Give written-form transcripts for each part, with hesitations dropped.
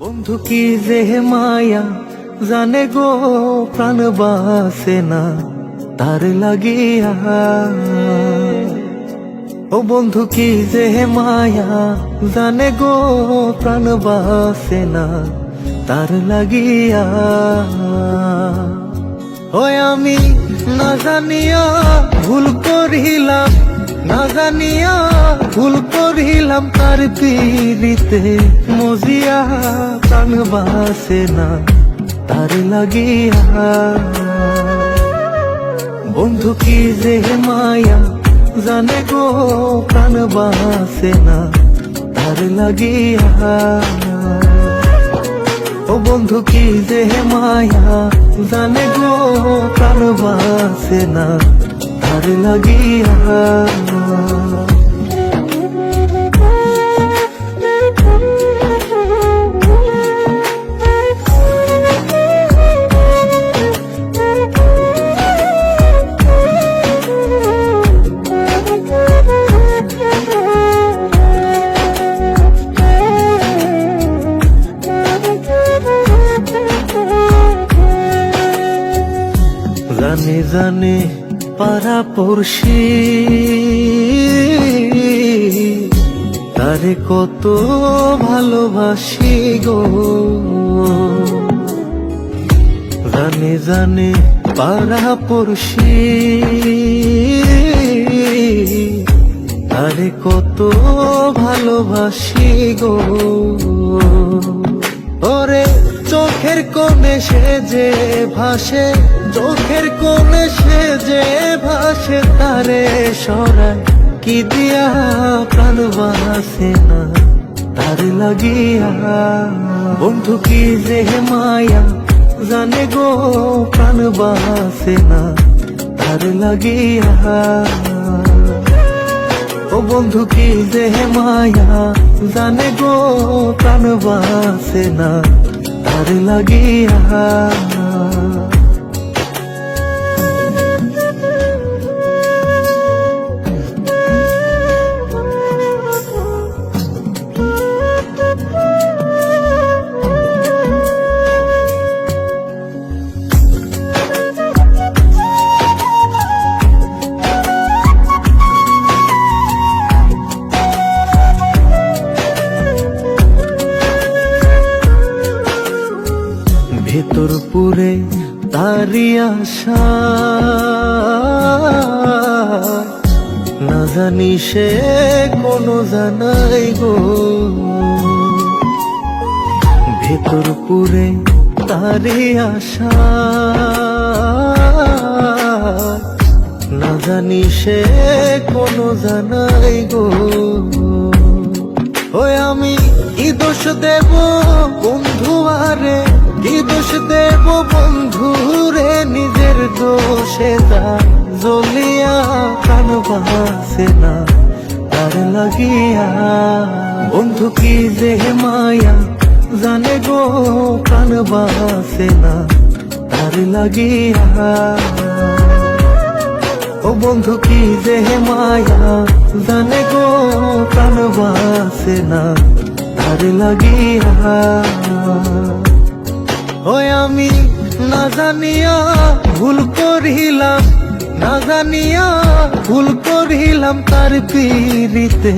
বন্ধু কি যে মায়া জানে গো প্রাণ বাসে না তার লাগিয়া। ও বন্ধু কি যে মায়া জানে গো প্রাণ বাসে না তার লাগিয়া। ওই আমি না জানিয়া ভুল করিলাম, না জানিয়া ভুল করিলাম তার পীড়িতে মজিয়া প্রাণ বাসে না তার লাগিয়া। বন্ধু কি যে মায়া জানে গো প্রাণ বাসে না তার লাগিয়া। ও বন্ধু কি যে মায়া জানে গো প্রাণ বাসে না তার লাগিয়া। জানে জানে পাড়া পড়শি তারে কত ভালোবাসি গো। জানে জানে পাড়া পড়শি তারে কত ভালোবাসি গো। ওরে চোখের কোণে সে যে ভাসে, চোখের কোণে সে যে ভাসে তারে সরায় কি দিয়া প্রাণ বাসে না তার লাগিয়া। বন্ধু কি যে মায়া জানে গো প্রাণ বাসে না তার লাগিয়া। ও বন্ধু কি যে মায়া জানে গো প্রাণ বাসে না তার লাগিয়া। ভেতর পুরে তারি আশা না জানি সে কোনো জানাই গো। ভেতর পুরে তারি আশা না জানি সে কোনো জানাই গো। ওই আমি কি দোষ দেব বন্ধু আরে, কি দোষ দেব বন্ধু রে, নিজের দোষে তার জ্বলিয়া প্রাণ বাসে না তার লাগিয়া। বন্ধু কি যে মায়া জানে গো প্রাণ বাসে না তার লাগিয়া। ও বন্ধু কি যে মায়া জানে গো প্রাণ বাসে না তার লাগিয়া। ওই আমি না জানিয়া ভুল করিলাম, না জানিয়া ভুল করিলাম তার পীড়িতে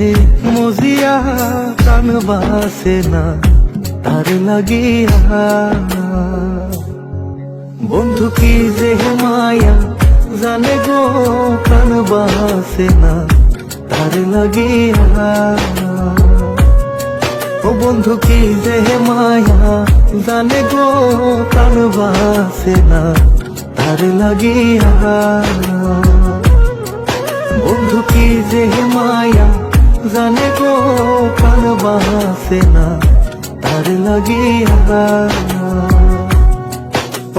মজিয়া প্রাণ বাসে না তার লাগিয়া। বন্ধু কি যে মায়া জানে গো প্রাণ বাসে না তার লাগিয়া। ও বন্ধু কি যে মায়া জানে গো প্রাণ বাসে না তার লাগিয়া। বন্ধু কি যে মায়া জানে গো প্রাণ বাসে না তার লাগিয়া।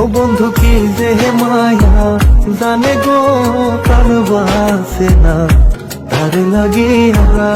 ও বন্ধু কি যে মায়া জানে গো প্রাণ বাসে না তার লাগিয়া।